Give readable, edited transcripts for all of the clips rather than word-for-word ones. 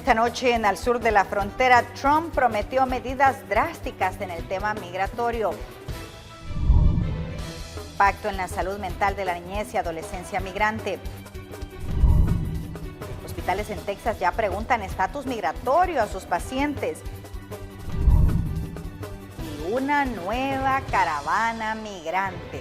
esta noche en el sur de la frontera, Trump prometió medidas drásticas en el tema migratorio. Impacto en la salud mental de la niñez y adolescencia migrante. Hospitales en Texas ya preguntan estatus migratorio a sus pacientes. Y una nueva caravana migrante.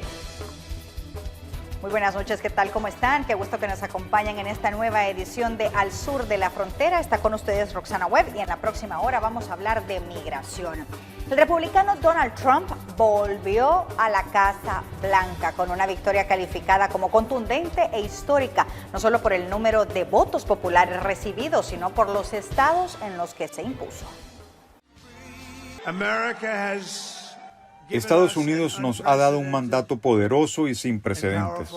Muy buenas noches, ¿qué tal? ¿Cómo están? Qué gusto que nos acompañen en esta nueva edición de Al Sur de la Frontera. Está con ustedes Roxana Webb y en la próxima hora vamos a hablar de migración. El republicano Donald Trump volvió a la Casa Blanca con una victoria calificada como contundente e histórica, no solo por el número de votos populares recibidos, sino por los estados en los que se impuso. Estados Unidos nos ha dado un mandato poderoso y sin precedentes.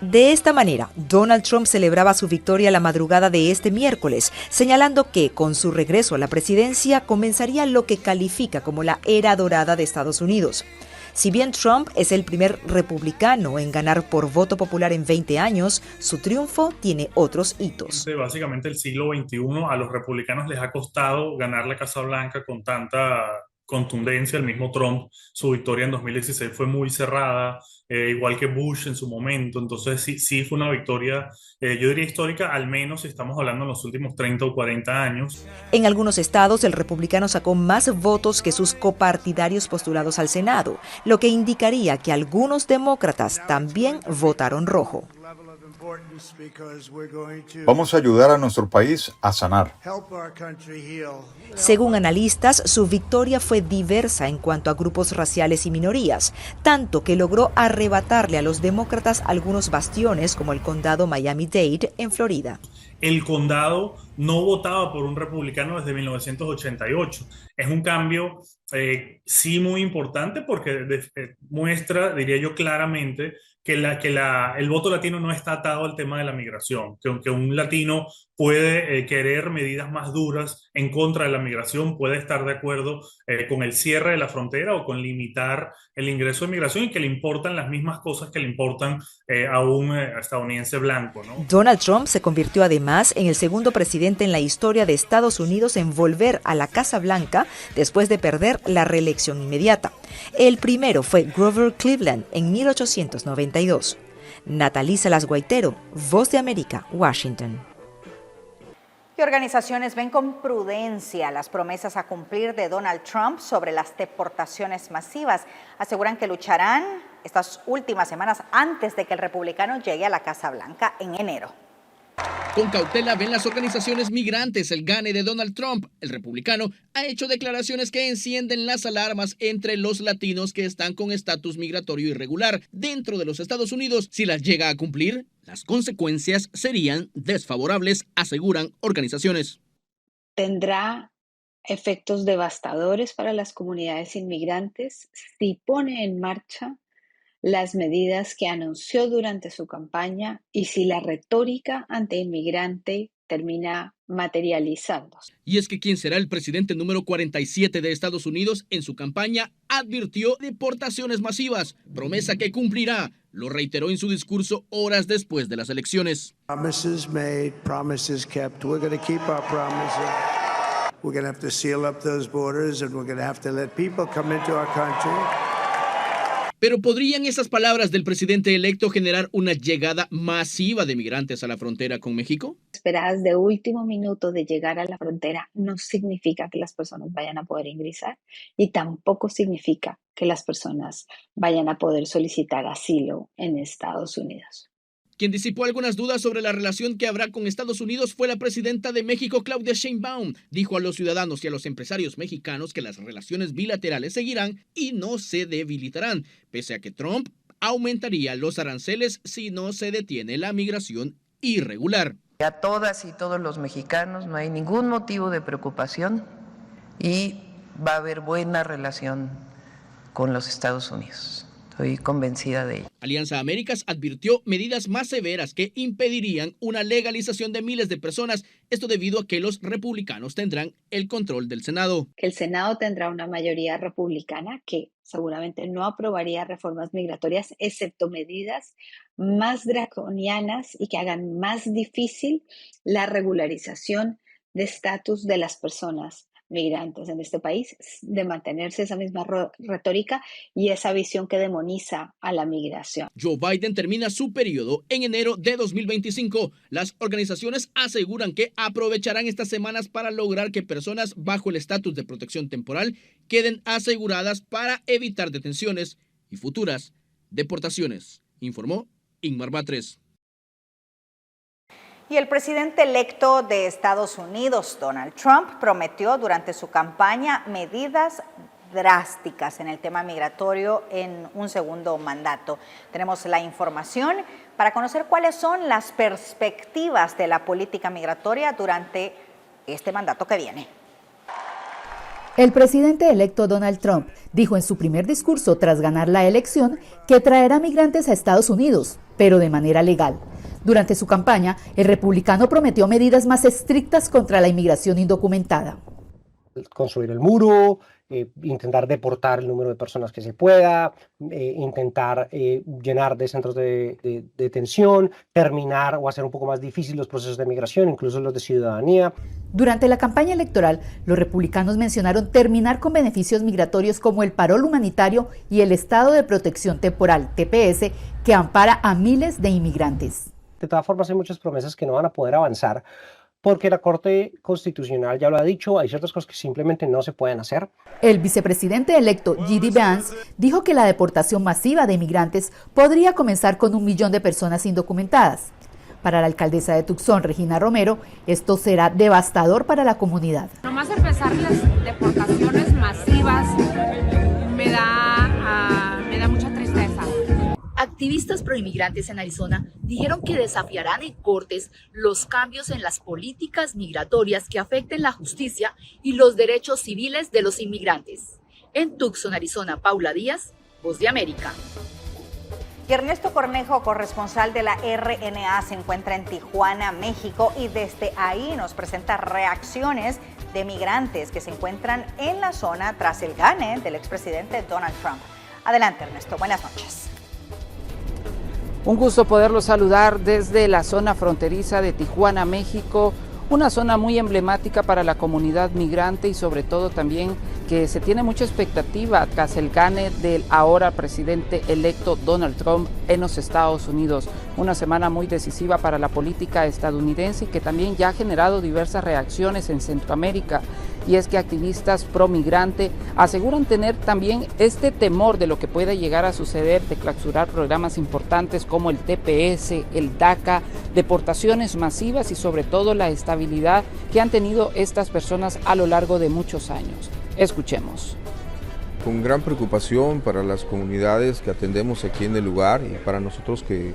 De esta manera, Donald Trump celebraba su victoria la madrugada de este miércoles, señalando que, con su regreso a la presidencia, comenzaría lo que califica como la era dorada de Estados Unidos. Si bien Trump es el primer republicano en ganar por voto popular en 20 años, su triunfo tiene otros hitos. Básicamente el siglo XXI a los republicanos les ha costado ganar la Casa Blanca con tanta contundencia. El mismo Trump, su victoria en 2016 fue muy cerrada, igual que Bush en su momento. Entonces sí fue una victoria, yo diría histórica, al menos si estamos hablando en los últimos 30 o 40 años. En algunos estados, el republicano sacó más votos que sus copartidarios postulados al Senado, lo que indicaría que algunos demócratas también votaron rojo. Vamos a ayudar a nuestro país a sanar. Según analistas, su victoria fue diversa en cuanto a grupos raciales y minorías, tanto que logró arrebatarle a los demócratas algunos bastiones como el condado Miami-Dade en Florida. El condado no votaba por un republicano desde 1988. Es un cambio sí muy importante porque muestra, diría yo claramente, que el voto latino no está atado al tema de la migración, que aunque un latino puede querer medidas más duras en contra de la migración, puede estar de acuerdo con el cierre de la frontera o con limitar el ingreso de migración y que le importan las mismas cosas que le importan a un estadounidense blanco, ¿no? Donald Trump se convirtió además en el segundo presidente en la historia de Estados Unidos en volver a la Casa Blanca después de perder la reelección inmediata. El primero fue Grover Cleveland en 1892. Natalie Salas Guaitero, Voz de América, Washington. ¿Qué organizaciones ven con prudencia las promesas a cumplir de Donald Trump sobre las deportaciones masivas? Aseguran que lucharán estas últimas semanas antes de que el republicano llegue a la Casa Blanca en enero. Con cautela ven las organizaciones migrantes el gane de Donald Trump. El republicano ha hecho declaraciones que encienden las alarmas entre los latinos que están con estatus migratorio irregular dentro de los Estados Unidos. Si las llega a cumplir, las consecuencias serían desfavorables, aseguran organizaciones. Tendrá efectos devastadores para las comunidades inmigrantes si pone en marcha las medidas que anunció durante su campaña y si la retórica antiinmigrante termina materializándose. Y es que quien será el presidente número 47 de Estados Unidos en su campaña advirtió deportaciones masivas, promesa que cumplirá. Lo reiteró en su discurso horas después de las elecciones. Promises made, promises kept. We're going to keep our promises. We're going to have to seal up those borders and we're going to have to let people come into our country. Pero ¿podrían esas palabras del presidente electo generar una llegada masiva de migrantes a la frontera con México? Esperadas de último minuto de llegar a la frontera no significa que las personas vayan a poder ingresar y tampoco significa que las personas vayan a poder solicitar asilo en Estados Unidos. Quien disipó algunas dudas sobre la relación que habrá con Estados Unidos fue la presidenta de México, Claudia Sheinbaum. Dijo a los ciudadanos y a los empresarios mexicanos que las relaciones bilaterales seguirán y no se debilitarán, pese a que Trump aumentaría los aranceles si no se detiene la migración irregular. A todas y todos los mexicanos no hay ningún motivo de preocupación y va a haber buena relación con los Estados Unidos. Estoy convencida de ello. Alianza Américas advirtió medidas más severas que impedirían una legalización de miles de personas, esto debido a que los republicanos tendrán el control del Senado. El Senado tendrá una mayoría republicana que seguramente no aprobaría reformas migratorias, excepto medidas más draconianas y que hagan más difícil la regularización de estatus de las personas migrantes en este país, de mantenerse esa misma retórica y esa visión que demoniza a la migración. Joe Biden termina su periodo en enero de 2025. Las organizaciones aseguran que aprovecharán estas semanas para lograr que personas bajo el estatus de protección temporal queden aseguradas para evitar detenciones y futuras deportaciones, informó Inmar Batres. Y el presidente electo de Estados Unidos, Donald Trump, prometió durante su campaña medidas drásticas en el tema migratorio en un segundo mandato. Tenemos la información para conocer cuáles son las perspectivas de la política migratoria durante este mandato que viene. El presidente electo Donald Trump dijo en su primer discurso tras ganar la elección que traerá migrantes a Estados Unidos, pero de manera legal. Durante su campaña, el republicano prometió medidas más estrictas contra la inmigración indocumentada. Construir el muro, intentar deportar el número de personas que se pueda, intentar llenar de centros de detención, terminar o hacer un poco más difícil los procesos de migración, incluso los de ciudadanía. Durante la campaña electoral, los republicanos mencionaron terminar con beneficios migratorios como el parol humanitario y el estado de protección temporal, TPS, que ampara a miles de inmigrantes. De todas formas, hay muchas promesas que no van a poder avanzar porque la Corte Constitucional ya lo ha dicho, hay ciertas cosas que simplemente no se pueden hacer. El vicepresidente electo J.D. Vance dijo que la deportación masiva de inmigrantes podría comenzar con 1 millón de personas indocumentadas. Para la alcaldesa de Tucson, Regina Romero, esto será devastador para la comunidad. Nomás empezar las deportaciones masivas me da mucha tristeza. Activistas proinmigrantes en Arizona dijeron que desafiarán en cortes los cambios en las políticas migratorias que afecten la justicia y los derechos civiles de los inmigrantes. En Tucson, Arizona, Paula Díaz, Voz de América. Y Ernesto Cornejo, corresponsal de la RNA, se encuentra en Tijuana, México, y desde ahí nos presenta reacciones de migrantes que se encuentran en la zona tras el gane del expresidente Donald Trump. Adelante, Ernesto, buenas noches. Un gusto poderlos saludar desde la zona fronteriza de Tijuana, México, una zona muy emblemática para la comunidad migrante y sobre todo también que se tiene mucha expectativa tras el gane del ahora presidente electo Donald Trump en los Estados Unidos. Una semana muy decisiva para la política estadounidense y que también ya ha generado diversas reacciones en Centroamérica. Y es que activistas pro migrante aseguran tener también este temor de lo que puede llegar a suceder, de clausurar programas importantes como el TPS, el DACA, deportaciones masivas y sobre todo la estabilidad que han tenido estas personas a lo largo de muchos años. Escuchemos. Con gran preocupación para las comunidades que atendemos aquí en el lugar y para nosotros que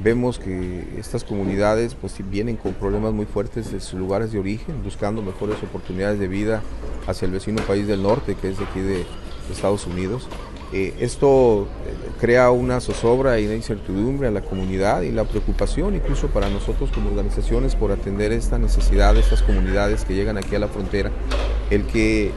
vemos que estas comunidades pues vienen con problemas muy fuertes de sus lugares de origen, buscando mejores oportunidades de vida hacia el vecino país del norte, que es de aquí de Estados Unidos. Esto crea una zozobra y una incertidumbre a la comunidad y la preocupación incluso para nosotros como organizaciones por atender esta necesidad de estas comunidades que llegan aquí a la frontera. El que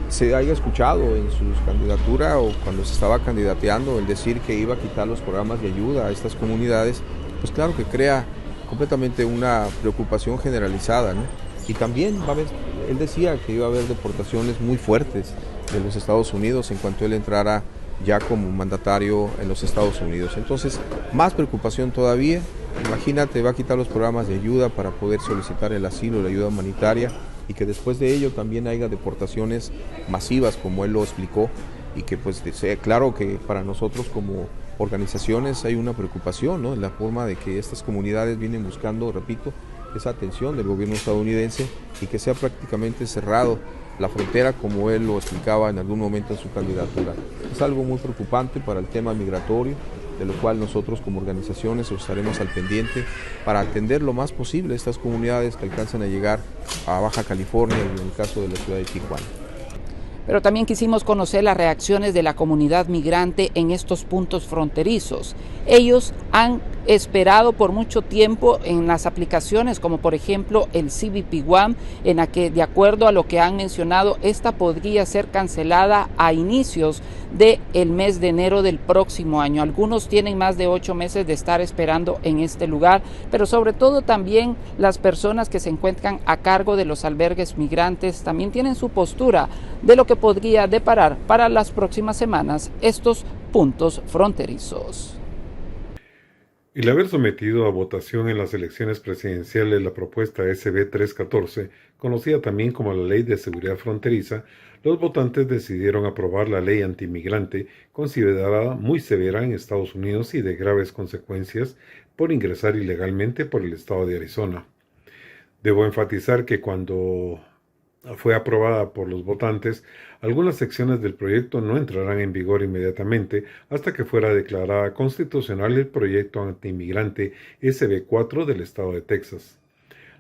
se haya escuchado en su candidatura o cuando se estaba candidateando el decir que iba a quitar los programas de ayuda a estas comunidades, pues claro que crea completamente una preocupación generalizada, ¿no? Y también va a haber, él decía que iba a haber deportaciones muy fuertes de los Estados Unidos en cuanto él entrara ya como mandatario en los Estados Unidos. Entonces, más preocupación todavía. Imagínate, va a quitar los programas de ayuda para poder solicitar el asilo, la ayuda humanitaria, y que después de ello también haya deportaciones masivas, como él lo explicó, y que pues claro que para nosotros como organizaciones hay una preocupación, ¿no? En la forma de que estas comunidades vienen buscando, repito, esa atención del gobierno estadounidense y que sea prácticamente cerrado la frontera como él lo explicaba en algún momento en su candidatura. Es algo muy preocupante para el tema migratorio, de lo cual nosotros como organizaciones estaremos al pendiente para atender lo más posible estas comunidades que alcanzan a llegar a Baja California y en el caso de la ciudad de Tijuana. Pero también quisimos conocer las reacciones de la comunidad migrante en estos puntos fronterizos. Ellos han esperado por mucho tiempo en las aplicaciones, como por ejemplo el CBP One, en la que, de acuerdo a lo que han mencionado, esta podría ser cancelada a inicios del mes de enero del próximo año. Algunos tienen más de 8 meses de estar esperando en este lugar, pero sobre todo también las personas que se encuentran a cargo de los albergues migrantes también tienen su postura de lo que podría deparar para las próximas semanas estos puntos fronterizos. El haber sometido a votación en las elecciones presidenciales la propuesta SB 314, conocida también como la Ley de Seguridad Fronteriza, los votantes decidieron aprobar la ley antimigrante, considerada muy severa en Estados Unidos y de graves consecuencias por ingresar ilegalmente por el estado de Arizona. Debo enfatizar que cuando fue aprobada por los votantes, algunas secciones del proyecto no entrarán en vigor inmediatamente hasta que fuera declarada constitucional el proyecto antimigrante SB 4 del estado de Texas.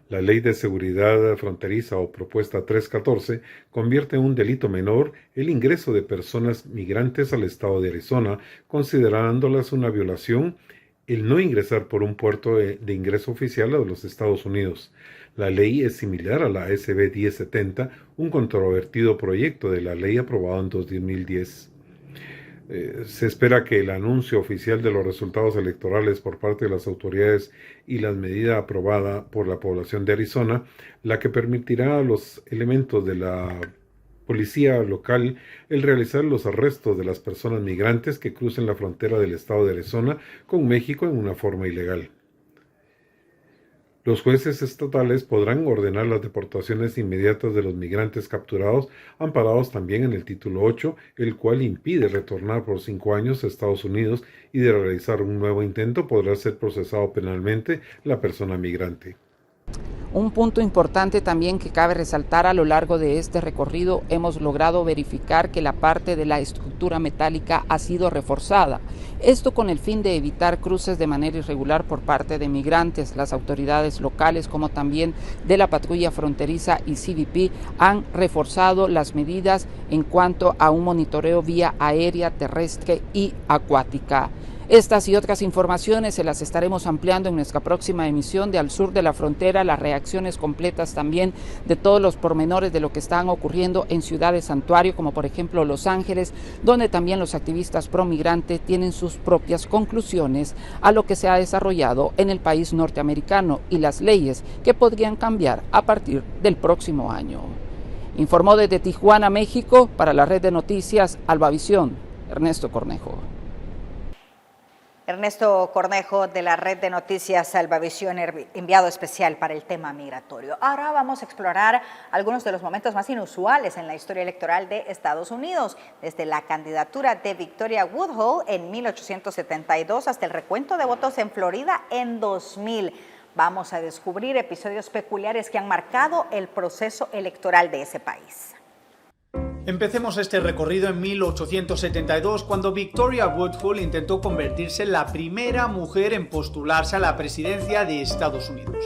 La Ley de Seguridad Fronteriza o Propuesta 314 convierte en un delito menor el ingreso de personas migrantes al estado de Arizona, considerándolas una violación el no ingresar por un puerto de ingreso oficial a los Estados Unidos. La ley es similar a la SB 1070, un controvertido proyecto de la ley aprobado en 2010. Se espera que el anuncio oficial de los resultados electorales por parte de las autoridades y la medida aprobada por la población de Arizona, la que permitirá a los elementos de la policía local el realizar los arrestos de las personas migrantes que crucen la frontera del estado de Arizona con México en una forma ilegal. Los jueces estatales podrán ordenar las deportaciones inmediatas de los migrantes capturados, amparados también en el título 8, el cual impide retornar por 5 años a Estados Unidos, y de realizar un nuevo intento podrá ser procesado penalmente la persona migrante. Un punto importante también que cabe resaltar: a lo largo de este recorrido hemos logrado verificar que la parte de la estructura metálica ha sido reforzada. Esto con el fin de evitar cruces de manera irregular por parte de migrantes. Las autoridades locales, como también de la patrulla fronteriza y CBP, han reforzado las medidas en cuanto a un monitoreo vía aérea, terrestre y acuática. Estas y otras informaciones se las estaremos ampliando en nuestra próxima emisión de Al Sur de la Frontera, las reacciones completas también de todos los pormenores de lo que están ocurriendo en ciudades santuario, como por ejemplo Los Ángeles, donde también los activistas pro migrante tienen sus propias conclusiones a lo que se ha desarrollado en el país norteamericano y las leyes que podrían cambiar a partir del próximo año. Informó desde Tijuana, México, para la red de noticias Albavisión, Ernesto Cornejo. Ernesto Cornejo, de la red de noticias Albavisión, enviado especial para el tema migratorio. Ahora vamos a explorar algunos de los momentos más inusuales en la historia electoral de Estados Unidos, desde la candidatura de Victoria Woodhull en 1872 hasta el recuento de votos en Florida en 2000. Vamos a descubrir episodios peculiares que han marcado el proceso electoral de ese país. Empecemos este recorrido en 1872, cuando Victoria Woodhull intentó convertirse en la primera mujer en postularse a la presidencia de Estados Unidos.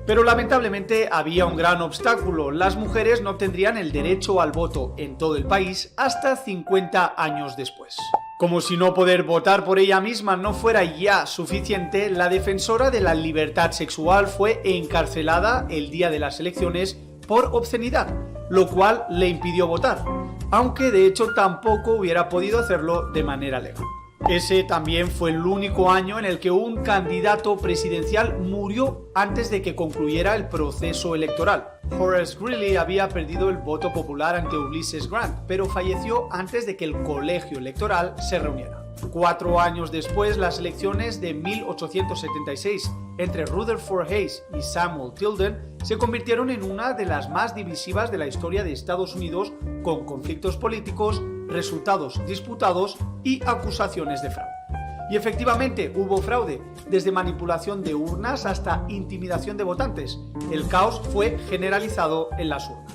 Pero lamentablemente había un gran obstáculo: las mujeres no tendrían el derecho al voto en todo el país hasta 50 años después. Como si no poder votar por ella misma no fuera ya suficiente, la defensora de la libertad sexual fue encarcelada el día de las elecciones por obscenidad, lo cual le impidió votar, aunque de hecho tampoco hubiera podido hacerlo de manera legal. Ese también fue el único año en el que un candidato presidencial murió antes de que concluyera el proceso electoral. Horace Greeley había perdido el voto popular ante Ulysses Grant, pero falleció antes de que el colegio electoral se reuniera. 4 años después, las elecciones de 1876 entre Rutherford Hayes y Samuel Tilden se convirtieron en una de las más divisivas de la historia de Estados Unidos, con conflictos políticos, resultados disputados y acusaciones de fraude. Y efectivamente hubo fraude, desde manipulación de urnas hasta intimidación de votantes. El caos fue generalizado en las urnas.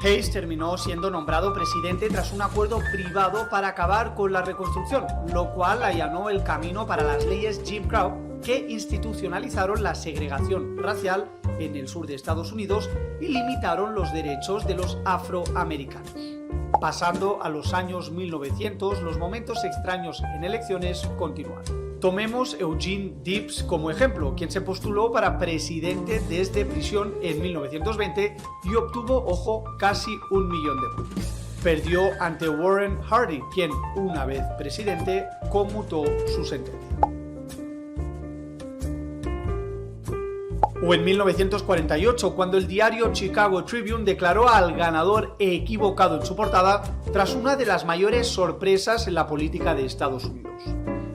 Hayes terminó siendo nombrado presidente tras un acuerdo privado para acabar con la reconstrucción, lo cual allanó el camino para las leyes Jim Crow, que institucionalizaron la segregación racial en el sur de Estados Unidos y limitaron los derechos de los afroamericanos. Pasando a los años 1900, los momentos extraños en elecciones continuaron. Tomemos Eugene Debs como ejemplo, quien se postuló para presidente desde prisión en 1920 y obtuvo, ojo, casi 1 millón de votos. Perdió ante Warren Harding, quien, una vez presidente, conmutó su sentencia. O en 1948, cuando el diario Chicago Tribune declaró al ganador equivocado en su portada tras una de las mayores sorpresas en la política de Estados Unidos.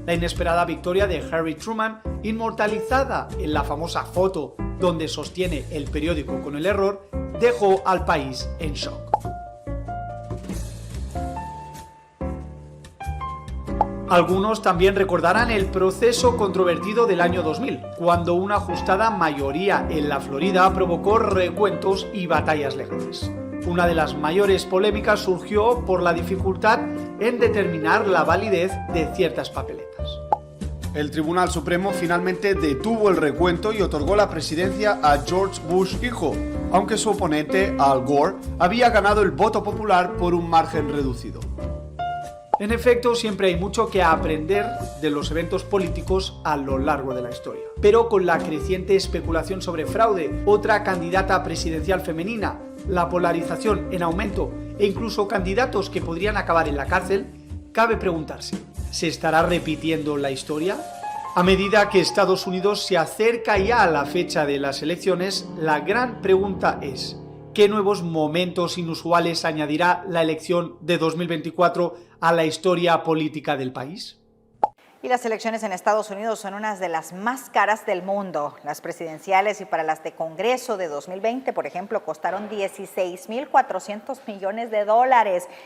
La inesperada victoria de Harry Truman, inmortalizada en la famosa foto donde sostiene el periódico con el error, dejó al país en shock. Algunos también recordarán el proceso controvertido del año 2000, cuando una ajustada mayoría en la Florida provocó recuentos y batallas legales. Una de las mayores polémicas surgió por la dificultad en determinar la validez de ciertas papeletas. El Tribunal Supremo finalmente detuvo el recuento y otorgó la presidencia a George Bush hijo, aunque su oponente, Al Gore, había ganado el voto popular por un margen reducido. En efecto, siempre hay mucho que aprender de los eventos políticos a lo largo de la historia. Pero con la creciente especulación sobre fraude, otra candidata presidencial femenina, la polarización en aumento e incluso candidatos que podrían acabar en la cárcel, cabe preguntarse, ¿se estará repitiendo la historia? A medida que Estados Unidos se acerca ya a la fecha de las elecciones, la gran pregunta es, ¿qué nuevos momentos inusuales añadirá la elección de 2024 a la historia política del país? Y las elecciones en Estados Unidos son unas de las más caras del mundo. Las presidenciales y para las de Congreso de 2020, por ejemplo, costaron $16.400 millones.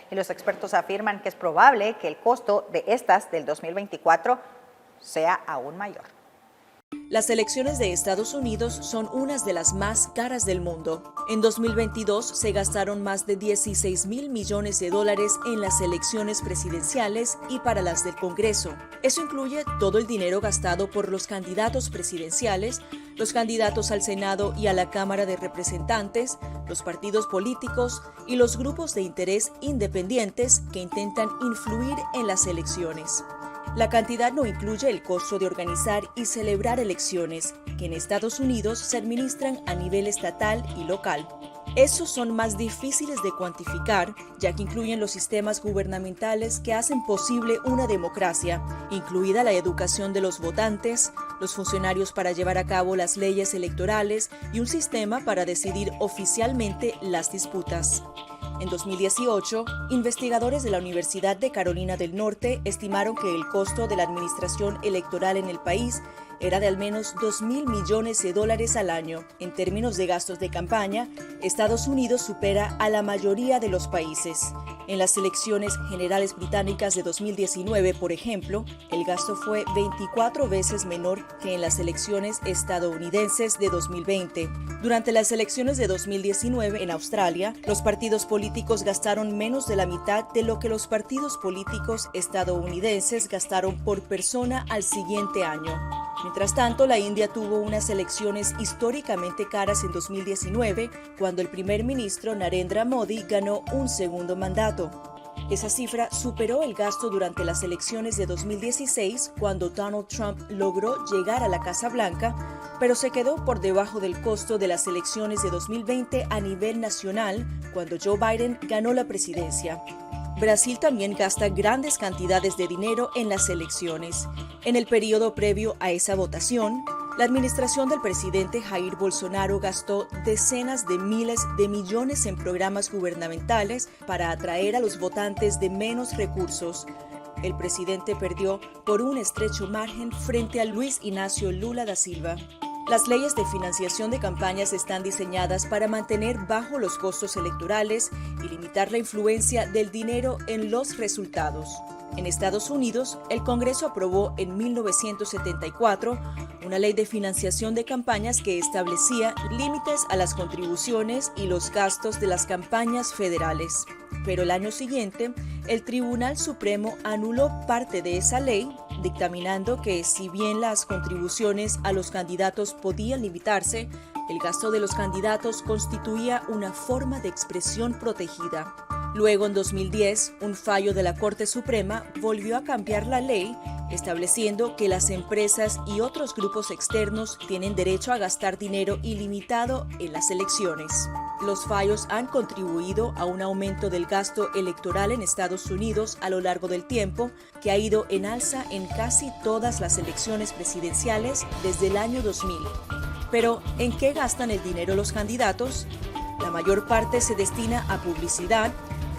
Y los expertos afirman que es probable que el costo de estas del 2024 sea aún mayor. Las elecciones de Estados Unidos son unas de las más caras del mundo. En 2022 se gastaron más de $16.000 millones en las elecciones presidenciales y para las del Congreso. Eso incluye todo el dinero gastado por los candidatos presidenciales, los candidatos al Senado y a la Cámara de Representantes, los partidos políticos y los grupos de interés independientes que intentan influir en las elecciones. La cantidad no incluye el costo de organizar y celebrar elecciones, que en Estados Unidos se administran a nivel estatal y local. Esos son más difíciles de cuantificar, ya que incluyen los sistemas gubernamentales que hacen posible una democracia, incluida la educación de los votantes, los funcionarios para llevar a cabo las leyes electorales y un sistema para decidir oficialmente las disputas. En 2018, investigadores de la Universidad de Carolina del Norte estimaron que el costo de la administración electoral en el país era de al menos $2.000 millones al año. En términos de gastos de campaña, Estados Unidos supera a la mayoría de los países. En las elecciones generales británicas de 2019, por ejemplo, el gasto fue 24 veces menor que en las elecciones estadounidenses de 2020. Durante las elecciones de 2019 en Australia, los partidos políticos gastaron menos de la mitad de lo que los partidos políticos estadounidenses gastaron por persona al siguiente año. Mientras tanto, la India tuvo unas elecciones históricamente caras en 2019, cuando el primer ministro Narendra Modi ganó un segundo mandato. Esa cifra superó el gasto durante las elecciones de 2016, cuando Donald Trump logró llegar a la Casa Blanca, pero se quedó por debajo del costo de las elecciones de 2020 a nivel nacional, cuando Joe Biden ganó la presidencia. Brasil también gasta grandes cantidades de dinero en las elecciones. En el periodo previo a esa votación, la administración del presidente Jair Bolsonaro gastó decenas de miles de millones en programas gubernamentales para atraer a los votantes de menos recursos. El presidente perdió por un estrecho margen frente a Luis Inácio Lula da Silva. Las leyes de financiación de campañas están diseñadas para mantener bajo los costos electorales y limitar la influencia del dinero en los resultados. En Estados Unidos, el Congreso aprobó en 1974 una ley de financiación de campañas que establecía límites a las contribuciones y los gastos de las campañas federales. Pero el año siguiente, el Tribunal Supremo anuló parte de esa ley, dictaminando que si bien las contribuciones a los candidatos podían limitarse, el gasto de los candidatos constituía una forma de expresión protegida. Luego, en 2010, un fallo de la Corte Suprema volvió a cambiar la ley, estableciendo que las empresas y otros grupos externos tienen derecho a gastar dinero ilimitado en las elecciones. Los fallos han contribuido a un aumento del gasto electoral en Estados Unidos a lo largo del tiempo, que ha ido en alza en casi todas las elecciones presidenciales desde el año 2000. Pero, ¿en qué gastan el dinero los candidatos? La mayor parte se destina a publicidad.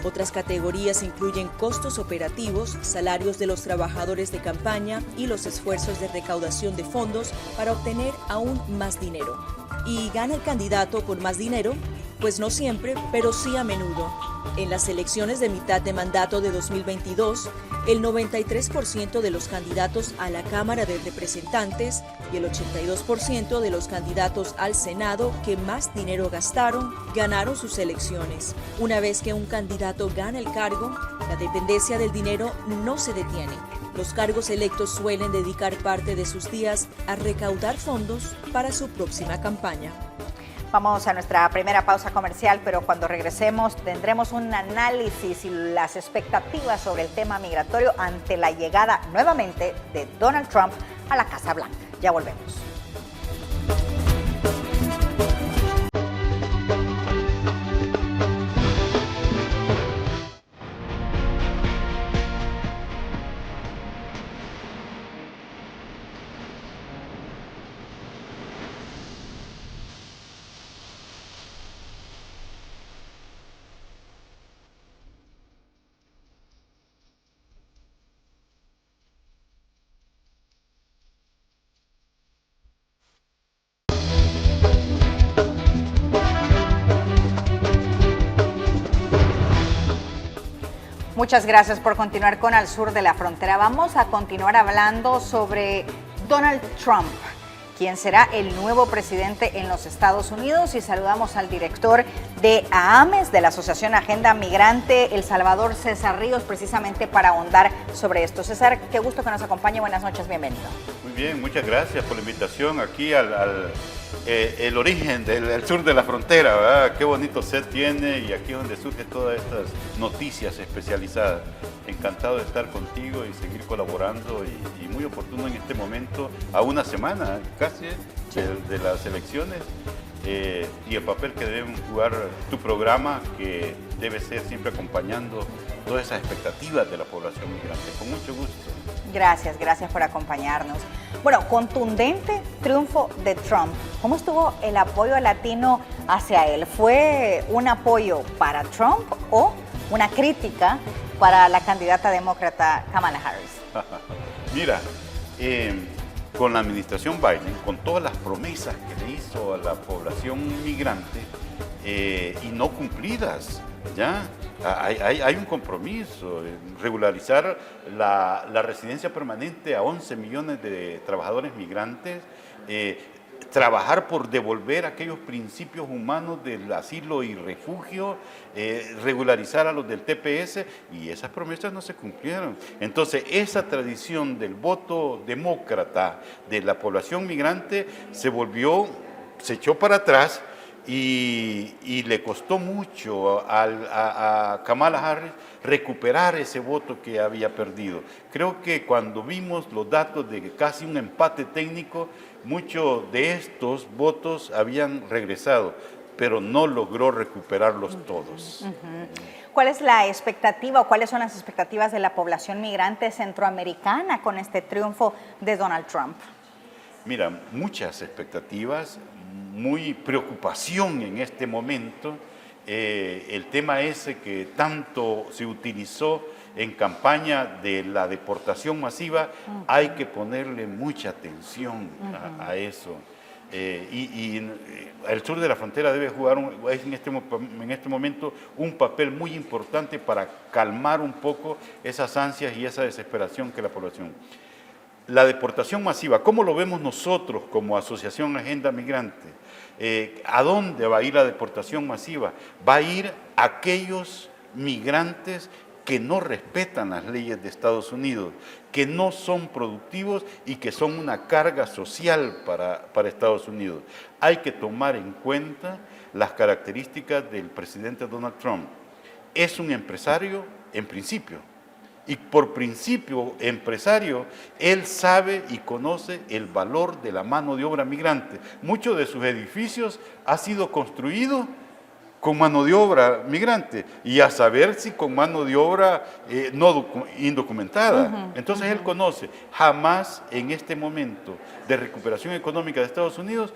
Otras categorías incluyen costos operativos, salarios de los trabajadores de campaña y los esfuerzos de recaudación de fondos para obtener aún más dinero. ¿Y gana el candidato con más dinero? Pues no siempre, pero sí a menudo. En las elecciones de mitad de mandato de 2022, el 93% de los candidatos a la Cámara de Representantes y el 82% de los candidatos al Senado que más dinero gastaron, ganaron sus elecciones. Una vez que un candidato gana el cargo, la dependencia del dinero no se detiene. Los cargos electos suelen dedicar parte de sus días a recaudar fondos para su próxima campaña. Vamos a nuestra primera pausa comercial, pero cuando regresemos tendremos un análisis y las expectativas sobre el tema migratorio ante la llegada nuevamente de Donald Trump a la Casa Blanca. Ya volvemos. Muchas gracias por continuar con Al Sur de la Frontera. Vamos a continuar hablando sobre Donald Trump, quien será el nuevo presidente en los Estados Unidos, y saludamos al director de AAMES, de la Asociación Agenda Migrante, El Salvador, César Ríos, precisamente para ahondar sobre esto. César, qué gusto que nos acompañe. Buenas noches, bienvenido. Muy bien, muchas gracias por la invitación aquí el origen del sur de la frontera, ¿verdad? Qué bonito set tiene, y aquí es donde surgen todas estas noticias especializadas. Encantado de estar contigo y seguir colaborando, y muy oportuno en este momento, a una semana casi de las elecciones, y el papel que debe jugar tu programa, que debe ser siempre acompañando todas esas expectativas de la población migrante. Con mucho gusto. Gracias por acompañarnos. Bueno, contundente triunfo de Trump. ¿Cómo estuvo el apoyo latino hacia él? ¿Fue un apoyo para Trump o una crítica para la candidata demócrata Kamala Harris? Mira, con la administración Biden, con todas las promesas que le hizo a la población migrante y no cumplidas, ¿ya? Hay un compromiso, regularizar la residencia permanente a 11 millones de trabajadores migrantes, trabajar por devolver aquellos principios humanos del asilo y refugio, regularizar a los del TPS, y esas promesas no se cumplieron. Entonces, esa tradición del voto demócrata de la población migrante se echó para atrás, y le costó mucho a Kamala Harris recuperar ese voto que había perdido. Creo que cuando vimos los datos de casi un empate técnico, muchos de estos votos habían regresado, pero no logró recuperarlos todos. ¿Cuál es la expectativa o cuáles son las expectativas de la población migrante centroamericana con este triunfo de Donald Trump? Mira, muchas expectativas, muy preocupación en este momento. El tema ese que tanto se utilizó en campaña de la deportación masiva, hay que ponerle mucha atención a eso. Y el sur de la frontera debe jugar en este momento un papel muy importante para calmar un poco esas ansias y esa desesperación que la población. La deportación masiva, ¿cómo lo vemos nosotros como Asociación Agenda Migrante? ¿A dónde va a ir la deportación masiva? Va a ir a aquellos migrantes que no respetan las leyes de Estados Unidos, que no son productivos y que son una carga social para Estados Unidos. Hay que tomar en cuenta las características del presidente Donald Trump. es un empresario en principio. Y por principio empresario, él sabe y conoce el valor de la mano de obra migrante. Muchos de sus edificios han sido construidos con mano de obra migrante, y a saber si con mano de obra indocumentada. Entonces él conoce. Jamás en este momento de recuperación económica de Estados Unidos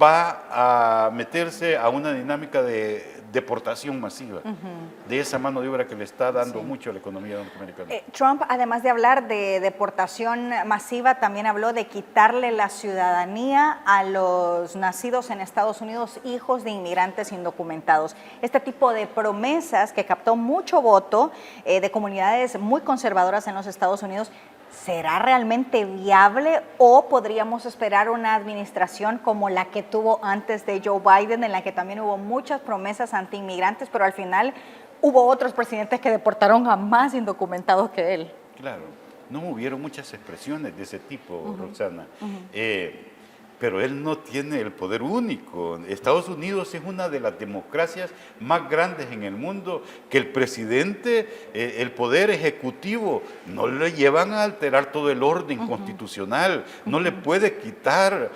va a meterse a una dinámica de deportación masiva de esa mano de obra que le está dando mucho a la economía norteamericana. Trump, además de hablar de deportación masiva, también habló de quitarle la ciudadanía a los nacidos en Estados Unidos, hijos de inmigrantes indocumentados. Este tipo de promesas que captó mucho voto de comunidades muy conservadoras en los Estados Unidos, ¿será realmente viable o podríamos esperar una administración como la que tuvo antes de Joe Biden, en la que también hubo muchas promesas anti-inmigrantes, pero al final hubo otros presidentes que deportaron a más indocumentados que él? Claro, no hubieron muchas expresiones de ese tipo, Roxana. Pero él no tiene el poder único. Estados Unidos es una de las democracias más grandes en el mundo, que el presidente, el poder ejecutivo, no le llevan a alterar todo el orden constitucional, no le puede quitar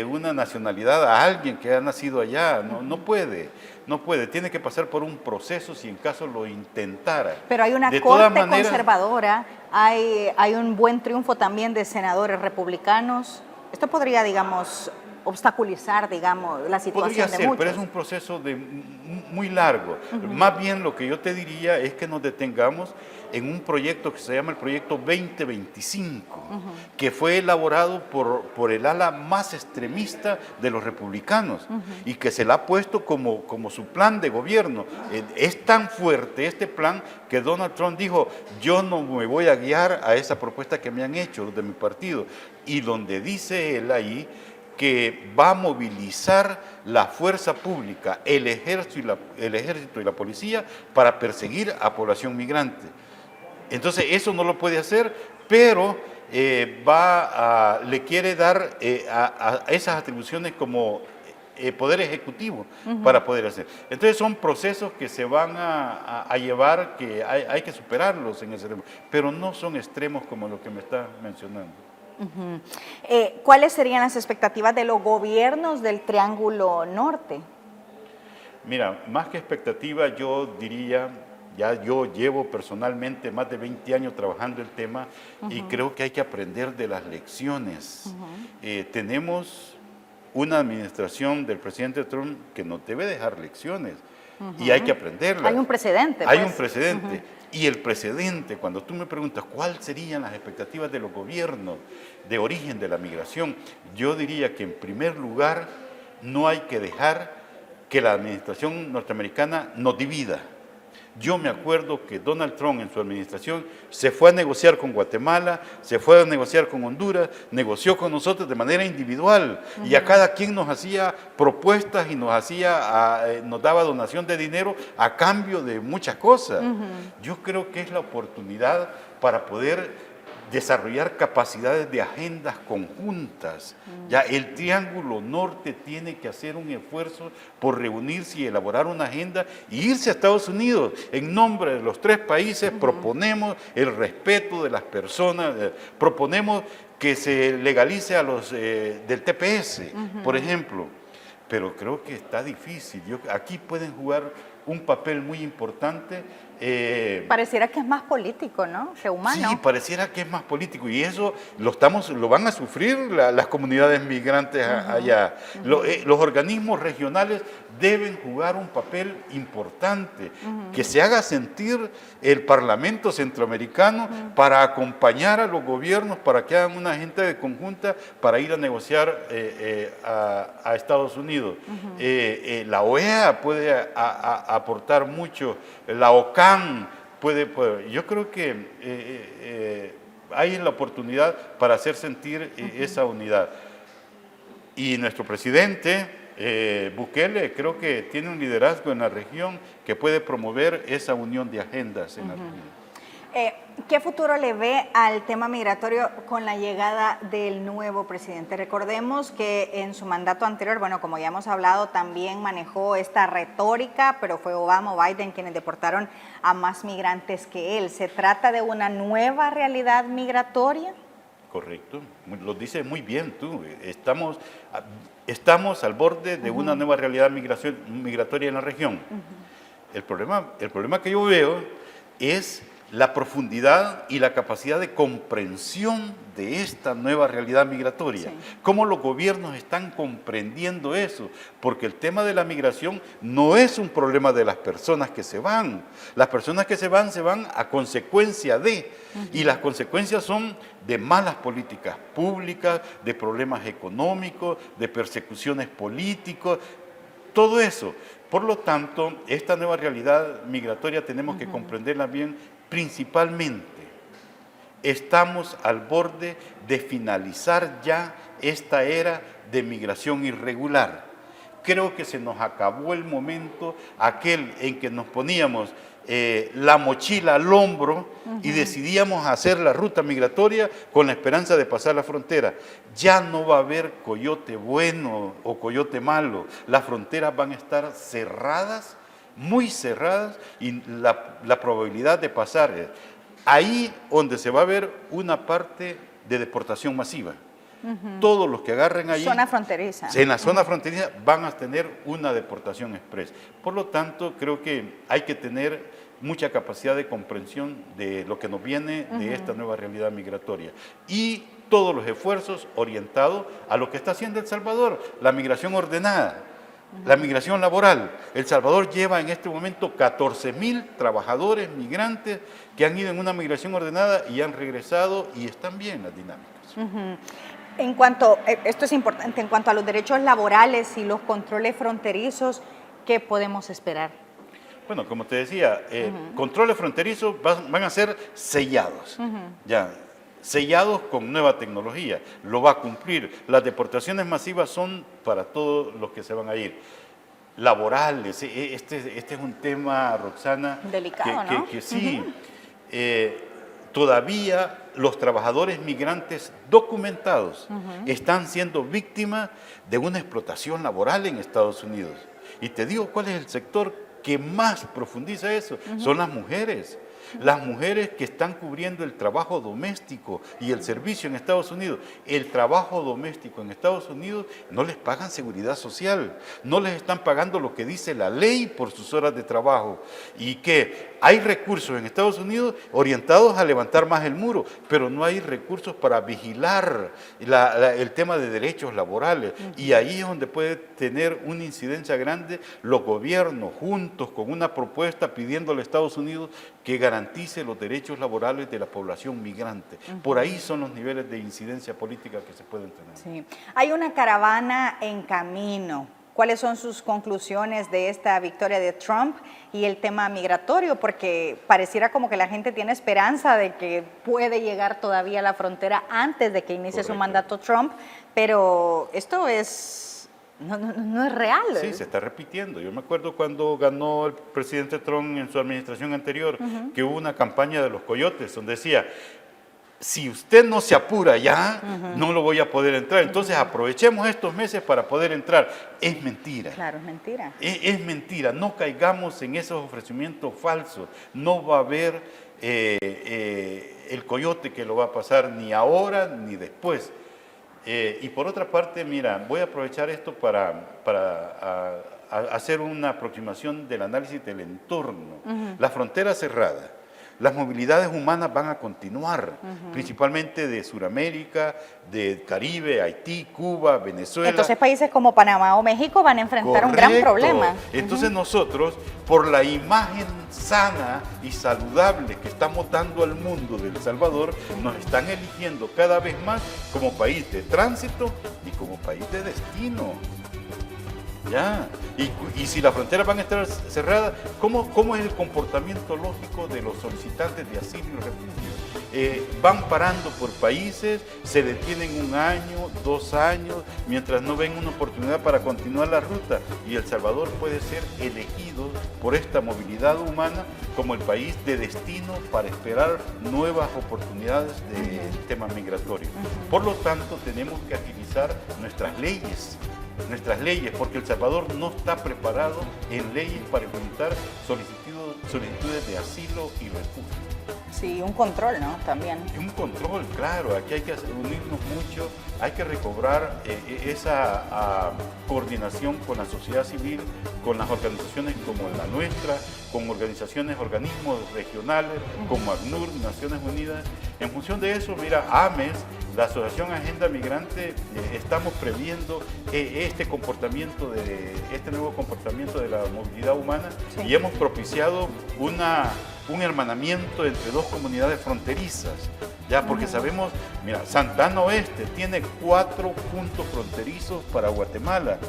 una nacionalidad a alguien que ha nacido allá, no puede. No puede, tiene que pasar por un proceso si en caso lo intentara. Pero hay una corte conservadora, hay un buen triunfo también de senadores republicanos. Esto podría, digamos, obstaculizar, digamos, la situación podría de ser, muchos. pero es un proceso muy largo. Más bien lo que yo te diría es que nos detengamos en un proyecto que se llama el Proyecto 2025, que fue elaborado por el ala más extremista de los republicanos y que se le ha puesto como su plan de gobierno. Es tan fuerte este plan que Donald Trump dijo, yo no me voy a guiar a esa propuesta que me han hecho de mi partido, y donde dice él ahí que va a movilizar la fuerza pública, el ejército y la policía para perseguir a población migrante. Entonces eso no lo puede hacer, pero le quiere dar a esas atribuciones como poder ejecutivo para poder hacer. Entonces son procesos que se van a llevar, que hay que superarlos en ese tema, pero no son extremos como lo que me está mencionando. ¿Cuáles serían las expectativas de los gobiernos del Triángulo Norte? Mira, más que expectativa, yo diría, ya yo llevo personalmente más de 20 años trabajando el tema y creo que hay que aprender de las lecciones. Tenemos una administración del presidente Trump que nos debe dejar lecciones y hay que aprenderlas. Hay un precedente. Hay un precedente. Y el precedente, cuando tú me preguntas cuáles serían las expectativas de los gobiernos de origen de la migración, yo diría que en primer lugar no hay que dejar que la administración norteamericana nos divida. Yo me acuerdo que Donald Trump en su administración se fue a negociar con Guatemala, se fue a negociar con Honduras, negoció con nosotros de manera individual y a cada quien nos hacía propuestas y nos daba donación de dinero a cambio de muchas cosas. Yo creo que es la oportunidad para poder desarrollar capacidades de agendas conjuntas. Ya el Triángulo Norte tiene que hacer un esfuerzo por reunirse y elaborar una agenda y irse a Estados Unidos. En nombre de los tres países proponemos el respeto de las personas, proponemos que se legalice a los del TPS, por ejemplo. Pero creo que está difícil. Aquí pueden jugar un papel muy importante. Pareciera que es más político, ¿no? Que humano. Sí, pareciera que es más político y eso lo van a sufrir las comunidades migrantes allá. Los organismos regionales deben jugar un papel importante, que se haga sentir el Parlamento Centroamericano para acompañar a los gobiernos, para que hagan una agenda conjunta para ir a negociar a Estados Unidos. La OEA puede aportar mucho, la OCAN puede. Yo creo que hay la oportunidad para hacer sentir esa unidad. Y nuestro presidente, Bukele, creo que tiene un liderazgo en la región que puede promover esa unión de agendas en la región. ¿Qué futuro le ve al tema migratorio con la llegada del nuevo presidente? Recordemos que en su mandato anterior, bueno, como ya hemos hablado, también manejó esta retórica, pero fue Obama o Biden quienes deportaron a más migrantes que él. ¿Se trata de una nueva realidad migratoria? Correcto, lo dices muy bien tú. Estamos al borde de una nueva realidad migratoria en la región. El problema que yo veo es la profundidad y la capacidad de comprensión de esta nueva realidad migratoria. Sí. ¿Cómo los gobiernos están comprendiendo eso? Porque el tema de la migración no es un problema de las personas que se van. Las personas que se van a consecuencia de, y las consecuencias son de malas políticas públicas, de problemas económicos, de persecuciones políticas, todo eso. Por lo tanto, esta nueva realidad migratoria tenemos que comprenderla bien. Principalmente, estamos al borde de finalizar ya esta era de migración irregular. Creo que se nos acabó el momento aquel en que nos poníamos la mochila al hombro y decidíamos hacer la ruta migratoria con la esperanza de pasar la frontera. Ya no va a haber coyote bueno o coyote malo. Las fronteras van a estar cerradas, muy cerradas, y la probabilidad de pasar es ahí donde se va a ver una parte de deportación masiva. Todos los que agarren ahí, zona fronteriza. En la zona fronteriza van a tener una deportación express. Por lo tanto, creo que hay que tener mucha capacidad de comprensión de lo que nos viene de esta nueva realidad migratoria. Y todos los esfuerzos orientados a lo que está haciendo El Salvador, la migración ordenada. La migración laboral. El Salvador lleva en este momento 14,000 trabajadores migrantes que han ido en una migración ordenada y han regresado y están bien las dinámicas. En cuanto, esto es importante, en cuanto a los derechos laborales y los controles fronterizos, ¿qué podemos esperar? Bueno, como te decía, controles fronterizos van a ser sellados, ya. Sellados con nueva tecnología, lo va a cumplir. Las deportaciones masivas son para todos los que se van a ir. Laborales, este es un tema, Roxana, delicado, ¿no? Que sí, todavía los trabajadores migrantes documentados están siendo víctimas de una explotación laboral en Estados Unidos. Y te digo cuál es el sector que más profundiza eso, son las mujeres. Las mujeres que están cubriendo el trabajo doméstico y el servicio en Estados Unidos. El trabajo doméstico en Estados Unidos no les pagan seguridad social, no les están pagando lo que dice la ley por sus horas de trabajo. Y que hay recursos en Estados Unidos orientados a levantar más el muro, pero no hay recursos para vigilar el tema de derechos laborales. Y ahí es donde puede tener una incidencia grande los gobiernos juntos con una propuesta pidiéndole a Estados Unidos que garantice los derechos laborales de la población migrante. Por ahí son los niveles de incidencia política que se pueden tener. Sí. Hay una caravana en camino. ¿Cuáles son sus conclusiones de esta victoria de Trump y el tema migratorio? Porque pareciera como que la gente tiene esperanza de que puede llegar todavía a la frontera antes de que inicie su mandato Trump, pero esto es... No es real. Sí, se está repitiendo. Yo me acuerdo cuando ganó el presidente Trump en su administración anterior, que hubo una campaña de los coyotes donde decía, si usted no se apura ya, no lo voy a poder entrar. Entonces aprovechemos estos meses para poder entrar. Es mentira. Claro, es mentira. Es mentira. No caigamos en esos ofrecimientos falsos. No va a haber el coyote que lo va a pasar ni ahora ni después. Y por otra parte, mira, voy a aprovechar esto para hacer una aproximación del análisis del entorno. La frontera cerrada, las movilidades humanas van a continuar, principalmente de Sudamérica, de Caribe, Haití, Cuba, Venezuela. Entonces países como Panamá o México van a enfrentar un gran problema. Entonces nosotros, por la imagen sana y saludable que estamos dando al mundo de El Salvador, nos están eligiendo cada vez más como país de tránsito y como país de destino. ¿ya? Y si las fronteras van a estar cerradas, ¿cómo es el comportamiento lógico de los solicitantes de asilo y refugio? Van parando por países, se detienen 1 año, 2 años, mientras no ven una oportunidad para continuar la ruta. Y El Salvador puede ser elegido por esta movilidad humana como el país de destino para esperar nuevas oportunidades del tema migratorio. Por lo tanto, tenemos que agilizar nuestras leyes, porque El Salvador no está preparado en leyes para enfrentar solicitudes de asilo y refugio. Sí, un control, ¿no? También. Un control, claro. Aquí hay que unirnos mucho, hay que recobrar esa coordinación con la sociedad civil, con las organizaciones como la nuestra, con organismos regionales como ACNUR, Naciones Unidas. En función de eso, mira, AMES, la Asociación Agenda Migrante, estamos previendo este nuevo comportamiento de la movilidad humana, y hemos propiciado un hermanamiento entre 2 comunidades fronterizas, ya, porque sabemos, mira, Santana Oeste tiene 4 puntos fronterizos para Guatemala,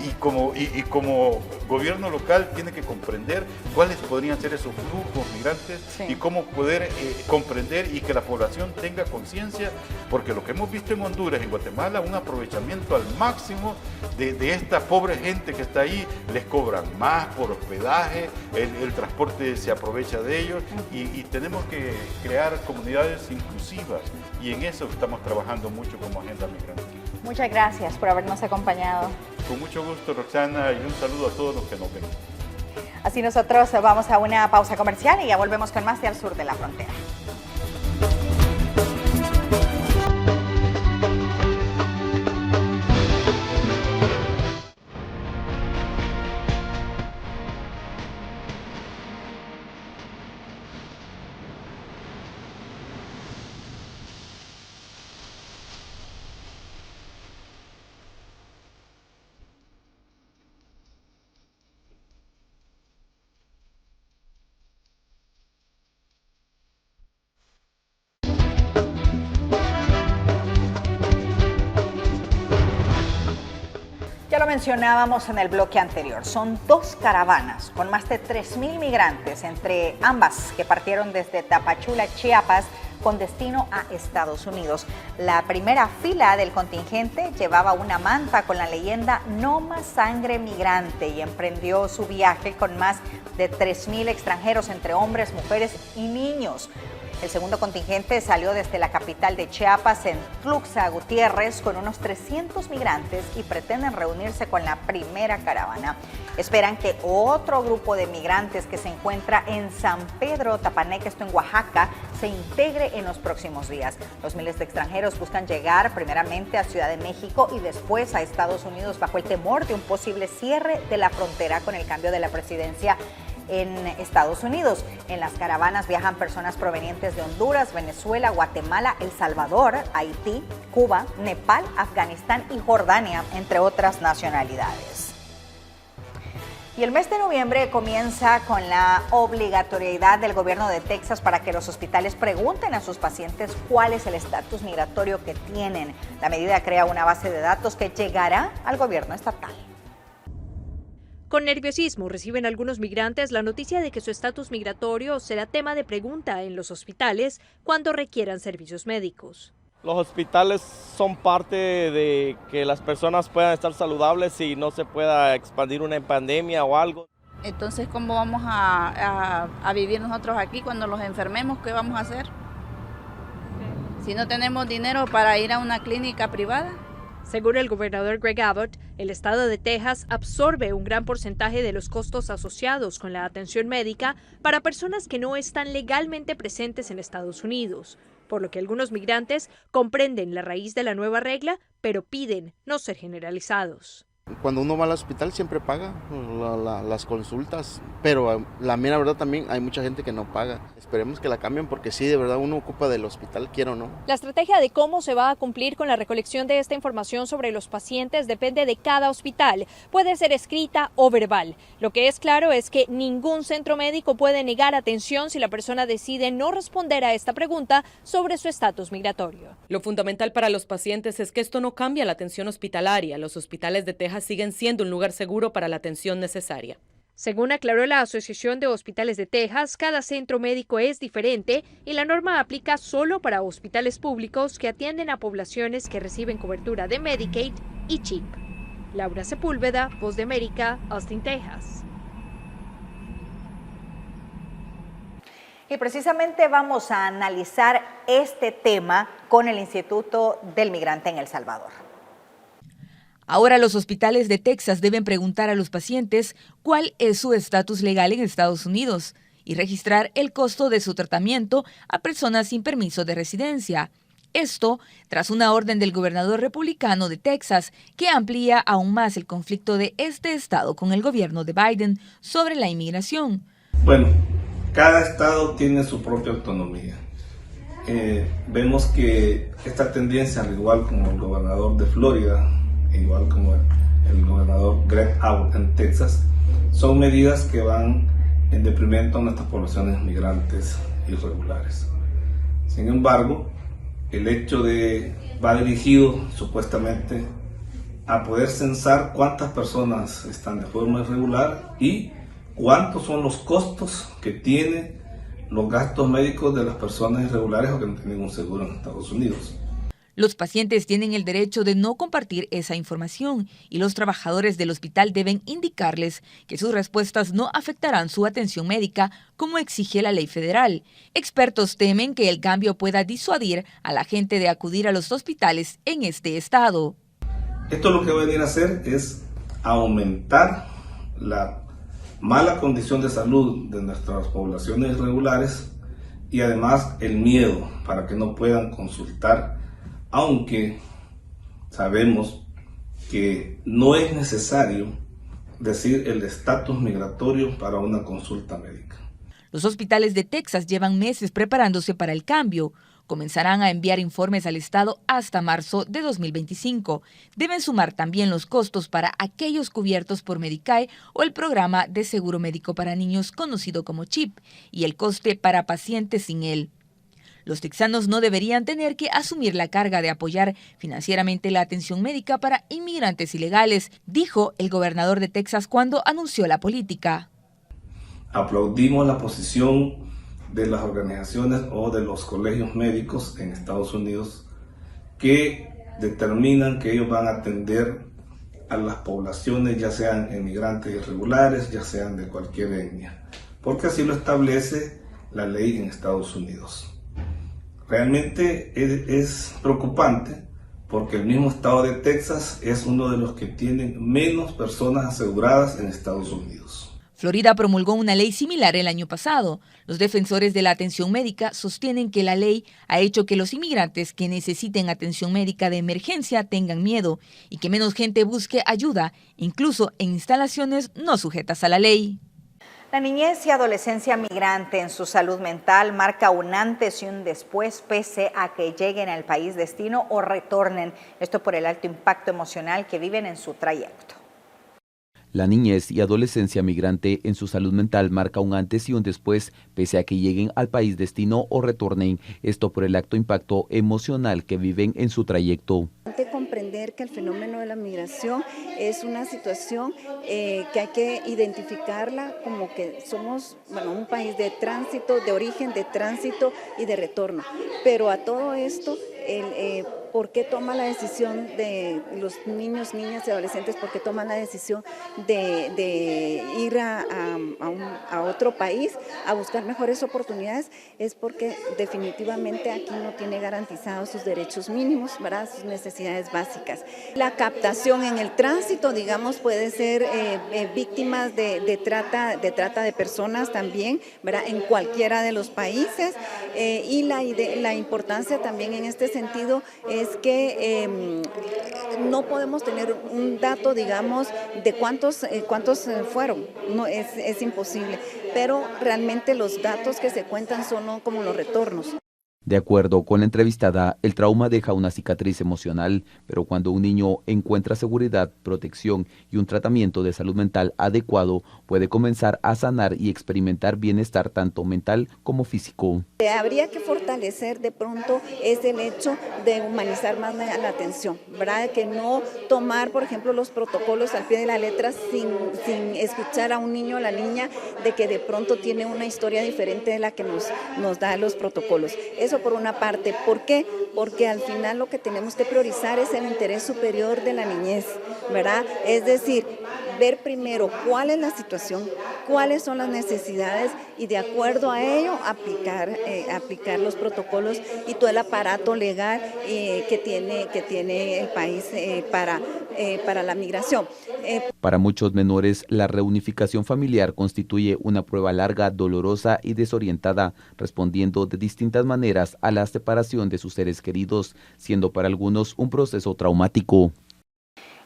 y como gobierno local tiene que comprender cuáles podrían ser esos flujos migrantes, y cómo poder comprender y que la población tenga conciencia, porque lo que hemos visto en Honduras y en Guatemala, un aprovechamiento al máximo de esta pobre gente que está ahí, les cobran más por hospedaje, el transporte se aprovecha de ellos, y tenemos que crear comunidades inclusivas, y en eso estamos trabajando mucho como Agenda Migrante. Muchas gracias por habernos acompañado. Con mucho gusto, Roxana, y un saludo a todos los que nos ven. Así nosotros vamos a una pausa comercial y ya volvemos con más de Al Sur de la Frontera. Ya lo mencionábamos en el bloque anterior, son 2 caravanas con más de 3.000 migrantes, entre ambas que partieron desde Tapachula, Chiapas, con destino a Estados Unidos. La primera fila del contingente llevaba una manta con la leyenda "No más sangre migrante" y emprendió su viaje con más de 3.000 extranjeros, entre hombres, mujeres y niños. El segundo contingente salió desde la capital de Chiapas, en Tluxa Gutiérrez, con unos 300 migrantes y pretenden reunirse con la primera caravana. Esperan que otro grupo de migrantes que se encuentra en San Pedro Tapaneque, esto en Oaxaca, se integre en los próximos días. Los miles de extranjeros buscan llegar primeramente a Ciudad de México y después a Estados Unidos bajo el temor de un posible cierre de la frontera con el cambio de la presidencia en Estados Unidos. En las caravanas viajan personas provenientes de Honduras, Venezuela, Guatemala, El Salvador, Haití, Cuba, Nepal, Afganistán y Jordania, entre otras nacionalidades. Y el mes de noviembre comienza con la obligatoriedad del gobierno de Texas para que los hospitales pregunten a sus pacientes cuál es el estatus migratorio que tienen. La medida crea una base de datos que llegará al gobierno estatal. Con nerviosismo reciben algunos migrantes la noticia de que su estatus migratorio será tema de pregunta en los hospitales cuando requieran servicios médicos. Los hospitales son parte de que las personas puedan estar saludables y no se pueda expandir una pandemia o algo. Entonces, ¿cómo vamos a vivir nosotros aquí cuando los enfermemos? ¿Qué vamos a hacer? Si no tenemos dinero para ir a una clínica privada. Según el gobernador Greg Abbott, el estado de Texas absorbe un gran porcentaje de los costos asociados con la atención médica para personas que no están legalmente presentes en Estados Unidos, por lo que algunos migrantes comprenden la raíz de la nueva regla, pero piden no ser generalizados. Cuando uno va al hospital siempre paga las consultas, pero la mera verdad también hay mucha gente que no paga. Esperemos que la cambien porque sí, de verdad uno ocupa del hospital, quiera o no. La estrategia de cómo se va a cumplir con la recolección de esta información sobre los pacientes depende de cada hospital. Puede ser escrita o verbal. Lo que es claro es que ningún centro médico puede negar atención si la persona decide no responder a esta pregunta sobre su estatus migratorio. Lo fundamental para los pacientes es que esto no cambia la atención hospitalaria. Los hospitales de Texas Texas siguen siendo un lugar seguro para la atención necesaria. Según aclaró la Asociación de Hospitales de Texas, cada centro médico es diferente y la norma aplica solo para hospitales públicos que atienden a poblaciones que reciben cobertura de Medicaid y CHIP. Laura Sepúlveda, Voz de América, Austin, Texas. Y precisamente vamos a analizar este tema con el Instituto del Migrante en El Salvador. Ahora los hospitales de Texas deben preguntar a los pacientes cuál es su estatus legal en Estados Unidos y registrar el costo de su tratamiento a personas sin permiso de residencia. Esto tras una orden del gobernador republicano de Texas que amplía aún más el conflicto de este estado con el gobierno de Biden sobre la inmigración. Bueno, cada estado tiene su propia autonomía. Vemos que esta tendencia, al igual como el gobernador de Florida, igual como el gobernador Greg Abbott en Texas, son medidas que van en detrimento a nuestras poblaciones migrantes irregulares. Sin embargo, el hecho va dirigido supuestamente a poder censar cuántas personas están de forma irregular y cuántos son los costos que tienen los gastos médicos de las personas irregulares o que no tienen un seguro en Estados Unidos. Los pacientes tienen el derecho de no compartir esa información y los trabajadores del hospital deben indicarles que sus respuestas no afectarán su atención médica como exige la ley federal. Expertos temen que el cambio pueda disuadir a la gente de acudir a los hospitales en este estado. Esto lo que va a venir a hacer es aumentar la mala condición de salud de nuestras poblaciones irregulares y además el miedo para que no puedan consultar, aunque sabemos que no es necesario decir el estatus migratorio para una consulta médica. Los hospitales de Texas llevan meses preparándose para el cambio. Comenzarán a enviar informes al estado hasta marzo de 2025. Deben sumar también los costos para aquellos cubiertos por Medicaid o el programa de seguro médico para niños conocido como CHIP y el coste para pacientes sin él. Los texanos no deberían tener que asumir la carga de apoyar financieramente la atención médica para inmigrantes ilegales, dijo el gobernador de Texas cuando anunció la política. Aplaudimos la posición de las organizaciones o de los colegios médicos en Estados Unidos que determinan que ellos van a atender a las poblaciones, ya sean inmigrantes irregulares, ya sean de cualquier etnia, porque así lo establece la ley en Estados Unidos. Realmente es preocupante porque el mismo estado de Texas es uno de los que tienen menos personas aseguradas en Estados Unidos. Florida promulgó una ley similar el año pasado. Los defensores de la atención médica sostienen que la ley ha hecho que los inmigrantes que necesiten atención médica de emergencia tengan miedo y que menos gente busque ayuda, incluso en instalaciones no sujetas a la ley. La niñez y adolescencia migrante en su salud mental marca un antes y un después pese a que lleguen al país destino o retornen. Esto por el alto impacto emocional que viven en su trayecto. La niñez y adolescencia migrante en su salud mental marca un antes y un después, pese a que lleguen al país destino o retornen, esto por el alto impacto emocional que viven en su trayecto. Comprender que el fenómeno de la migración es una situación que hay que identificarla como que somos un país de tránsito, de origen, de tránsito y de retorno. Pero a todo esto, ¿por qué toma la decisión de los niños, niñas y adolescentes? ¿Por qué toman la decisión de ir a otro país a buscar mejores oportunidades? Es porque definitivamente aquí no tiene garantizados sus derechos mínimos, ¿verdad? Sus necesidades básicas. La captación en el tránsito, digamos, puede ser víctimas de trata de personas también, ¿verdad? En cualquiera de los países. Y la importancia también en este sentido es que no podemos tener un dato, digamos, de cuántos fueron. No, es imposible. Pero realmente los datos que se cuentan son como los retornos. De acuerdo con la entrevistada, el trauma deja una cicatriz emocional, pero cuando un niño encuentra seguridad, protección y un tratamiento de salud mental adecuado, puede comenzar a sanar y experimentar bienestar tanto mental como físico. Habría que fortalecer de pronto es el hecho de humanizar más la atención, ¿verdad? Que no tomar, por ejemplo, los protocolos al pie de la letra sin escuchar a un niño o la niña de que de pronto tiene una historia diferente de la que nos da los protocolos. Eso por una parte. ¿Por qué? Porque al final lo que tenemos que priorizar es el interés superior de la niñez, ¿verdad? Es decir, ver primero cuál es la situación, cuáles son las necesidades y de acuerdo a ello aplicar los protocolos y todo el aparato legal que tiene el país para la migración. Para muchos menores, la reunificación familiar constituye una prueba larga, dolorosa y desorientada, respondiendo de distintas maneras a la separación de sus seres queridos, siendo para algunos un proceso traumático.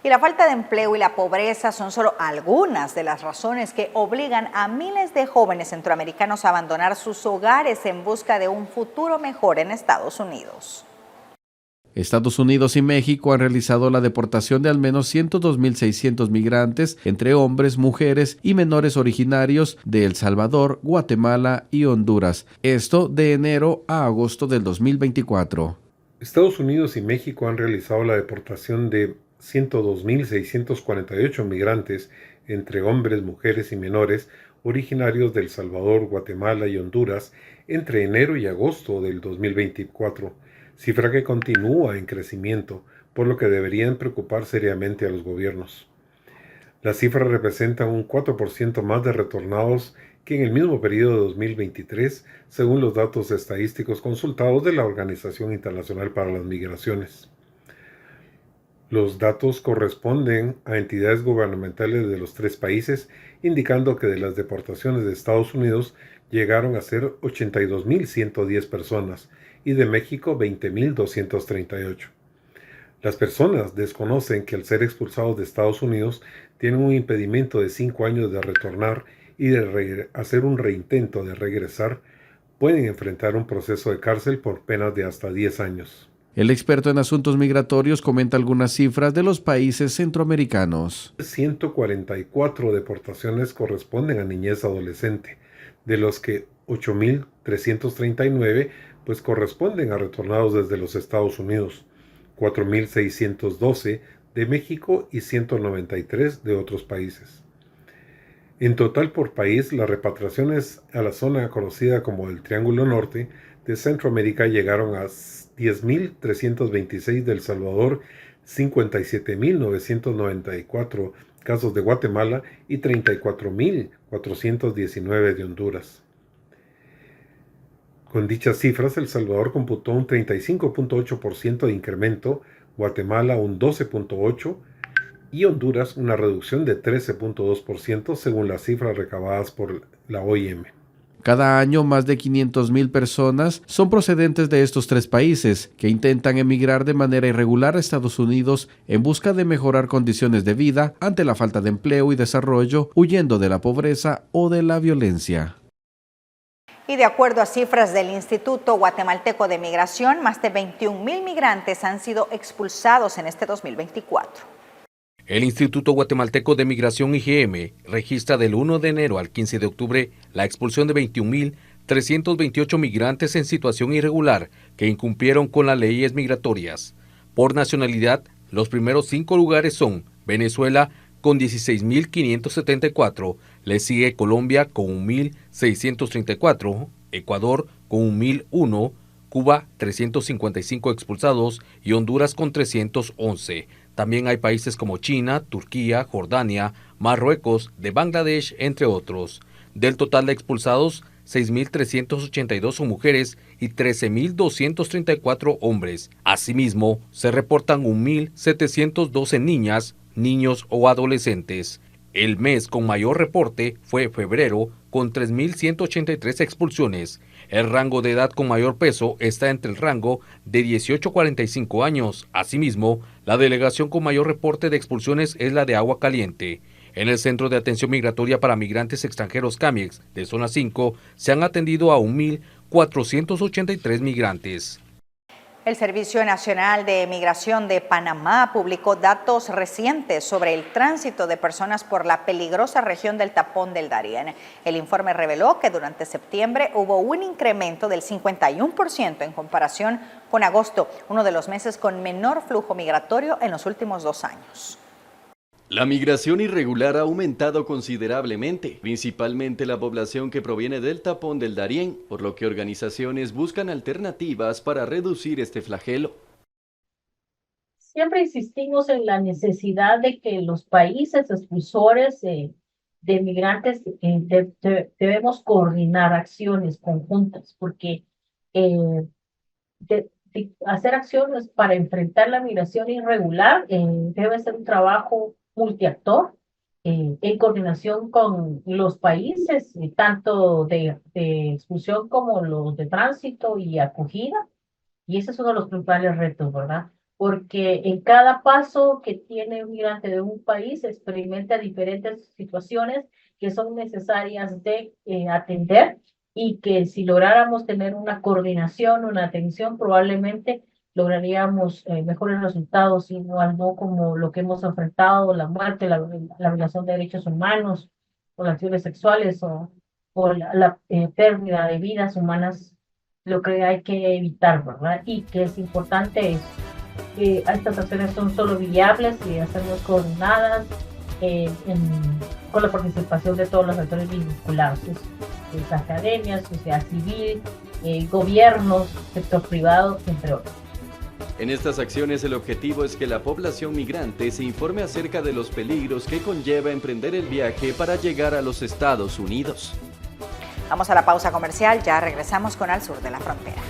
Y la falta de empleo y la pobreza son solo algunas de las razones que obligan a miles de jóvenes centroamericanos a abandonar sus hogares en busca de un futuro mejor en Estados Unidos. Estados Unidos y México han realizado la deportación de al menos 102.600 migrantes, entre hombres, mujeres y menores originarios de El Salvador, Guatemala y Honduras. Esto de enero a agosto del 2024. Estados Unidos y México han realizado la deportación de 102.648 migrantes, entre hombres, mujeres y menores, originarios de El Salvador, Guatemala y Honduras, entre enero y agosto del 2024, cifra que continúa en crecimiento, por lo que deberían preocupar seriamente a los gobiernos. La cifra representa un 4% más de retornados que en el mismo periodo de 2023, según los datos estadísticos consultados de la Organización Internacional para las Migraciones. Los datos corresponden a entidades gubernamentales de los tres países, indicando que de las deportaciones de Estados Unidos llegaron a ser 82.110 personas y de México 20.238. Las personas desconocen que al ser expulsados de Estados Unidos tienen un impedimento de 5 años de retornar y de hacer un reintento de regresar, pueden enfrentar un proceso de cárcel por penas de hasta 10 años. El experto en asuntos migratorios comenta algunas cifras de los países centroamericanos. 144 deportaciones corresponden a niñez adolescente, de los que 8.339 corresponden a retornados desde los Estados Unidos, 4.612 de México y 193 de otros países. En total por país, las repatriaciones a la zona conocida como el Triángulo Norte de Centroamérica llegaron a 10.326 de El Salvador, 57.994 casos de Guatemala y 34.419 de Honduras. Con dichas cifras, El Salvador computó un 35.8% de incremento, Guatemala un 12.8% y Honduras una reducción de 13.2% según las cifras recabadas por la OIM. Cada año, más de 500.000 personas son procedentes de estos tres países que intentan emigrar de manera irregular a Estados Unidos en busca de mejorar condiciones de vida ante la falta de empleo y desarrollo, huyendo de la pobreza o de la violencia. Y de acuerdo a cifras del Instituto Guatemalteco de Migración, más de 21.000 migrantes han sido expulsados en este 2024. El Instituto Guatemalteco de Migración IGM registra del 1 de enero al 15 de octubre la expulsión de 21.328 migrantes en situación irregular que incumplieron con las leyes migratorias. Por nacionalidad, los primeros 5 lugares son Venezuela con 16.574, le sigue Colombia con 1.634, Ecuador con 1.001, Cuba 355 expulsados y Honduras con 311. También hay países como China, Turquía, Jordania, Marruecos, de Bangladesh, entre otros. Del total de expulsados, 6.382 son mujeres y 13.234 hombres. Asimismo, se reportan 1.712 niñas, niños o adolescentes. El mes con mayor reporte fue febrero, con 3.183 expulsiones. El rango de edad con mayor peso está entre el rango de 18 a 45 años. Asimismo, la delegación con mayor reporte de expulsiones es la de Agua Caliente. En el Centro de Atención Migratoria para Migrantes Extranjeros CAMIEX de Zona 5 se han atendido a 1.000 483 migrantes. El Servicio Nacional de Migración de Panamá publicó datos recientes sobre el tránsito de personas por la peligrosa región del Tapón del Darién. El informe reveló que durante septiembre hubo un incremento del 51% en comparación con agosto, uno de los meses con menor flujo migratorio en los últimos 2 años. La migración irregular ha aumentado considerablemente, principalmente la población que proviene del Tapón del Darién, por lo que organizaciones buscan alternativas para reducir este flagelo. Siempre insistimos en la necesidad de que los países expulsores de migrantes debemos coordinar acciones conjuntas, porque hacer acciones para enfrentar la migración irregular debe ser un trabajo multiactor, en coordinación con los países, tanto de expulsión como los de tránsito y acogida. Y ese es uno de los principales retos, ¿verdad? Porque en cada paso que tiene un migrante de un país experimenta diferentes situaciones que son necesarias de atender, y que si lográramos tener una coordinación, una atención, probablemente lograríamos mejores resultados, y no como lo que hemos enfrentado, la muerte, la violación de derechos humanos, o las violaciones sexuales, o la pérdida de vidas humanas, lo que hay que evitar, ¿verdad? Y que es importante que estas acciones son solo viables y hacerlas coordinadas con la participación de todos los actores vinculados, las academias, sociedad civil, gobiernos, sector privado, entre otros. En estas acciones el objetivo es que la población migrante se informe acerca de los peligros que conlleva emprender el viaje para llegar a los Estados Unidos. Vamos a la pausa comercial, ya regresamos con Al Sur de la Frontera.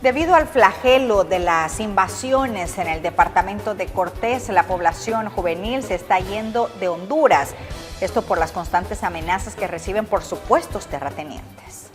Debido al flagelo de las invasiones en el departamento de Cortés, la población juvenil se está yendo de Honduras. Esto por las constantes amenazas que reciben por supuestos terratenientes.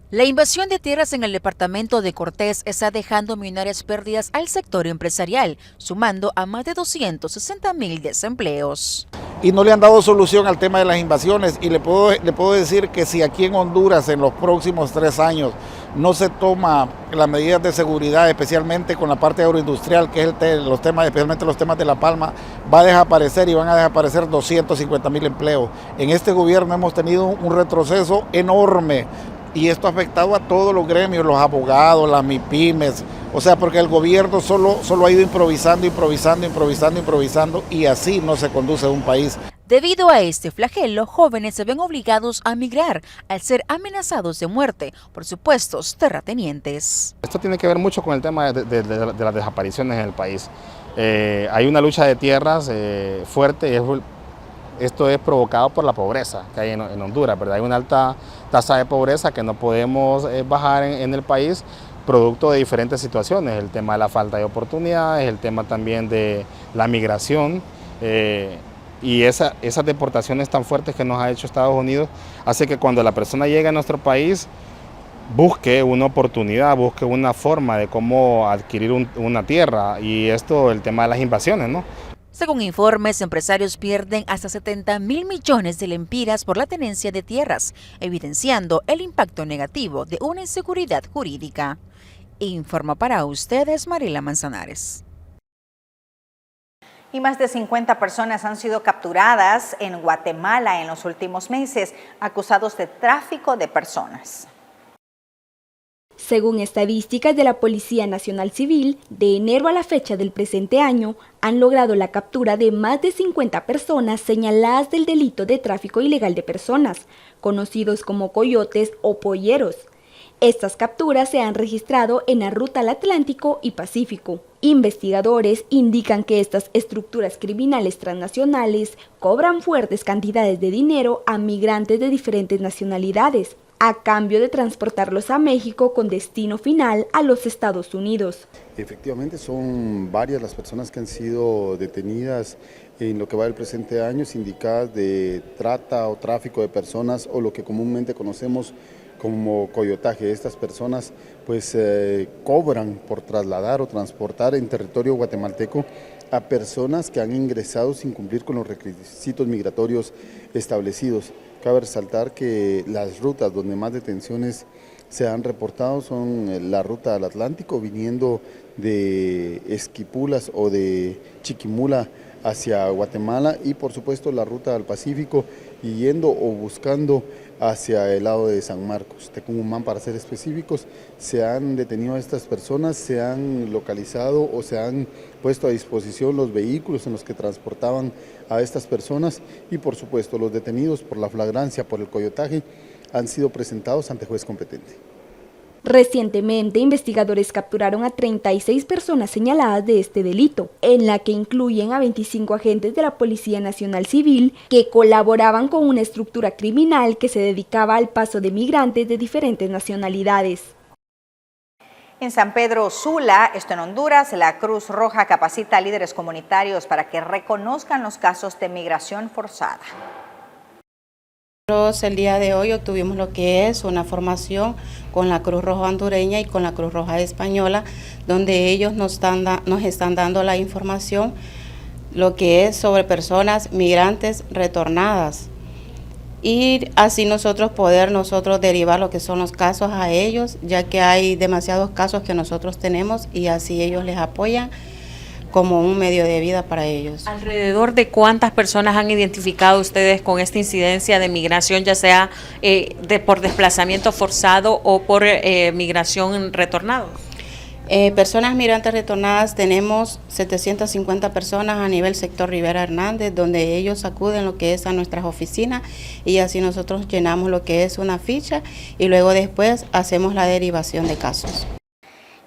La invasión de tierras en el departamento de Cortés está dejando millonarias pérdidas al sector empresarial, sumando a más de 260,000 desempleos. Y no le han dado solución al tema de las invasiones, y le puedo decir que si aquí en Honduras en los próximos 3 años no se toma las medidas de seguridad, especialmente con la parte agroindustrial, que es especialmente los temas de La Palma, va a desaparecer y van a desaparecer 250,000 empleos. En este gobierno hemos tenido un retroceso enorme, y esto ha afectado a todos los gremios, los abogados, las MIPYMES, o sea, porque el gobierno solo ha ido improvisando, y así no se conduce un país. Debido a este flagelo, jóvenes se ven obligados a migrar al ser amenazados de muerte por supuestos terratenientes. Esto tiene que ver mucho con el tema de las desapariciones en el país. Hay una lucha de tierras fuerte, esto es provocado por la pobreza que hay en Honduras, ¿verdad? Hay una alta tasa de pobreza que no podemos bajar en el país, producto de diferentes situaciones, el tema de la falta de oportunidades, el tema también de la migración, y esas deportaciones tan fuertes que nos ha hecho Estados Unidos hace que cuando la persona llega a nuestro país busque una oportunidad, busque una forma de cómo adquirir una tierra, y esto, el tema de las invasiones, ¿no? Según informes, empresarios pierden hasta 70,000 millones de lempiras por la tenencia de tierras, evidenciando el impacto negativo de una inseguridad jurídica. Informa para ustedes Mariela Manzanares. Y más de 50 personas han sido capturadas en Guatemala en los últimos meses, acusados de tráfico de personas. Según estadísticas de la Policía Nacional Civil, de enero a la fecha del presente año, han logrado la captura de más de 50 personas señaladas del delito de tráfico ilegal de personas, conocidos como coyotes o polleros. Estas capturas se han registrado en la ruta al Atlántico y Pacífico. Investigadores indican que estas estructuras criminales transnacionales cobran fuertes cantidades de dinero a migrantes de diferentes nacionalidades, a cambio de transportarlos a México con destino final a los Estados Unidos. Efectivamente, son varias las personas que han sido detenidas en lo que va del presente año, sindicadas de trata o tráfico de personas, o lo que comúnmente conocemos como coyotaje. Estas personas pues cobran por trasladar o transportar en territorio guatemalteco a personas que han ingresado sin cumplir con los requisitos migratorios establecidos. Cabe resaltar que las rutas donde más detenciones se han reportado son la ruta al Atlántico, viniendo de Esquipulas o de Chiquimula hacia Guatemala, y por supuesto la ruta al Pacífico, yendo o buscando hacia el lado de San Marcos, Tecumumán para ser específicos. Se han detenido a estas personas, se han localizado o se han puesto a disposición los vehículos en los que transportaban a estas personas, y por supuesto los detenidos por la flagrancia por el coyotaje han sido presentados ante juez competente. Recientemente, investigadores capturaron a 36 personas señaladas de este delito, en la que incluyen a 25 agentes de la Policía Nacional Civil que colaboraban con una estructura criminal que se dedicaba al paso de migrantes de diferentes nacionalidades. En San Pedro Sula, esto en Honduras, la Cruz Roja capacita a líderes comunitarios para que reconozcan los casos de migración forzada. El día de hoy obtuvimos lo que es una formación con la Cruz Roja hondureña y con la Cruz Roja española, donde ellos nos están dando la información, lo que es sobre personas migrantes retornadas, y así nosotros derivar lo que son los casos a ellos, ya que hay demasiados casos que nosotros tenemos, y así ellos les apoyan como un medio de vida para ellos. ¿Alrededor de cuántas personas han identificado ustedes con esta incidencia de migración, ya sea por desplazamiento forzado o por migración retornados? Personas migrantes retornadas tenemos 750 personas a nivel sector Rivera Hernández, donde ellos acuden lo que es a nuestras oficinas, y así nosotros llenamos lo que es una ficha y luego después hacemos la derivación de casos.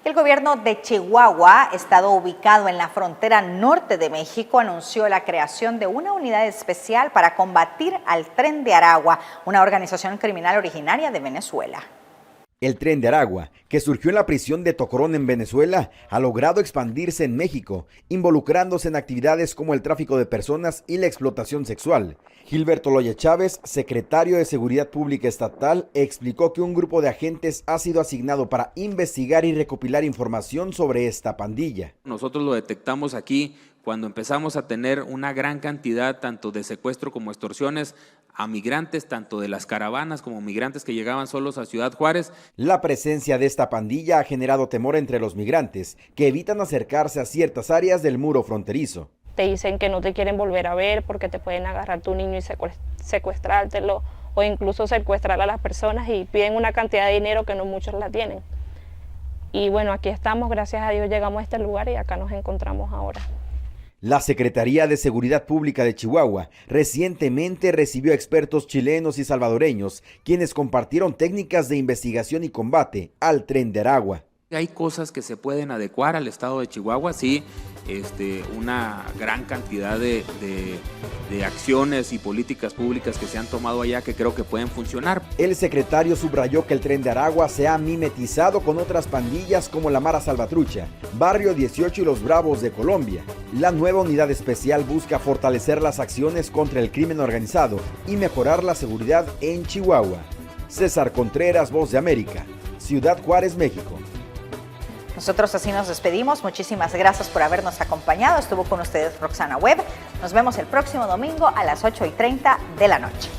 El gobierno de Chihuahua, estado ubicado en la frontera norte de México, anunció la creación de una unidad especial para combatir al Tren de Aragua, una organización criminal originaria de Venezuela. El Tren de Aragua, que surgió en la prisión de Tocorón en Venezuela, ha logrado expandirse en México, involucrándose en actividades como el tráfico de personas y la explotación sexual. Gilberto Loya Chávez, secretario de Seguridad Pública Estatal, explicó que un grupo de agentes ha sido asignado para investigar y recopilar información sobre esta pandilla. Nosotros lo detectamos aquí cuando empezamos a tener una gran cantidad tanto de secuestro como extorsiones a migrantes, tanto de las caravanas como migrantes que llegaban solos a Ciudad Juárez. La presencia de esta pandilla ha generado temor entre los migrantes, que evitan acercarse a ciertas áreas del muro fronterizo. Te dicen que no te quieren volver a ver porque te pueden agarrar tu niño y secuestrártelo, o incluso secuestrar a las personas, y piden una cantidad de dinero que no muchos la tienen. Y bueno, aquí estamos, gracias a Dios llegamos a este lugar y acá nos encontramos ahora. La Secretaría de Seguridad Pública de Chihuahua recientemente recibió a expertos chilenos y salvadoreños, quienes compartieron técnicas de investigación y combate al Tren de Aragua. Hay cosas que se pueden adecuar al estado de Chihuahua, sí, una gran cantidad de acciones y políticas públicas que se han tomado allá que creo que pueden funcionar. El secretario subrayó que el Tren de Aragua se ha mimetizado con otras pandillas como la Mara Salvatrucha, Barrio 18 y los Bravos de Colombia. La nueva unidad especial busca fortalecer las acciones contra el crimen organizado y mejorar la seguridad en Chihuahua. César Contreras, Voz de América, Ciudad Juárez, México. Nosotros así nos despedimos. Muchísimas gracias por habernos acompañado. Estuvo con ustedes Roxana Webb. Nos vemos el próximo domingo a las 8:30 de la noche.